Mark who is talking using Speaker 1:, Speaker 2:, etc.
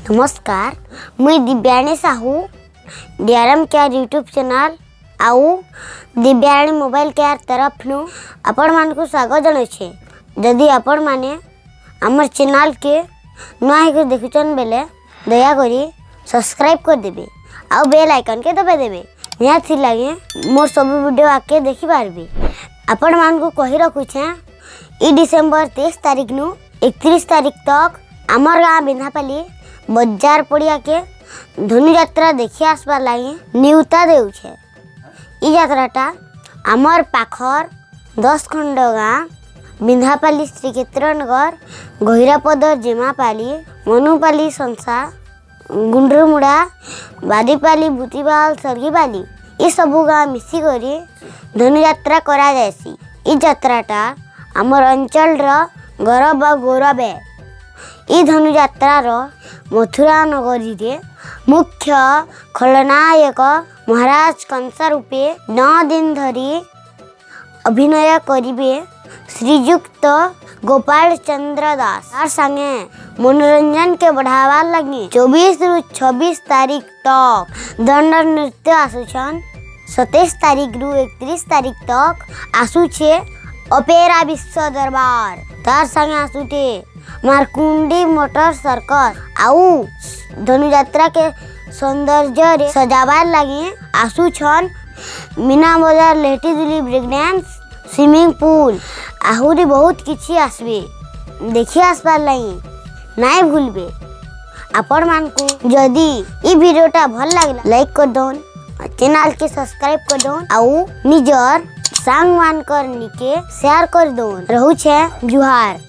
Speaker 1: नमस्कार, मुई Divyani Sahu DRM care YouTube channel आउ दिव्याणी मोबाइल केयर तरफ नु आपण मान को स्वागत जनाछे। जदि आपण माने हमर चैनल के नया ही देखुचन बेले दया करी सब्सक्राइब कर देबे आउ बेल आइकन के दबा देबे। यहाँ थी लगे मोर सब वीडियो आके देखि पारबे। आपण मान को कहि रखुछे ई डिसेंबर 23 तारीख नु 31 तारीख तक आमर गाँव बिंधापाली बजार पड़िया के धनु यात्रा देखि आसबार लगी न्यूता देउछे। ई यात्राटा आमर पाखर 10 खंड गाँव बिंधापाली श्रीक्षेत्रनगर गहिरापदर जेमापाली मनुपाली संसा गुंडरुमुड़ा बादीपाली भूतीबाल सरगीपाली ये सबू गाँव मिसिकरी धनु यात्रा करा जायसी। ई यात्राटा आमर अंचल गौरव व गौरव है। ई धनु यात्रार मथुरा नगरी रे मुख्य खलनायक महाराज कंसा रूपे 9 दिन धरी अभिनय करिवे श्रीयुक्त गोपाल चंद्र दास। तार संगे मनोरंजन के बढ़ावा लगी 24 रु 26 तारीख तक दंड नृत्य आसुछन। 27 तारीख रु 31 तारीख तक आसुछे ओपेरा विश्व दरबार। तार संगे आसुटे मारकुंडी मोटर सर्कस आउ धनु यात्रा के सौंदर्य रे सजावार लगी आसुछन मीना बाजार लेटी दिली ब्रेक डांस स्विमिंग पूल आहुरी बहुत किछि आसबे देखि आसबार लगी नाय भूलबे। आपण मान को जदी ई वीडियोटा भल लागला लाइक कर दोन, चैनल के सब्सक्राइब कर दोन आउ निजर सांग मान कर निके शेयर कर दोन। रहू छे जुहार।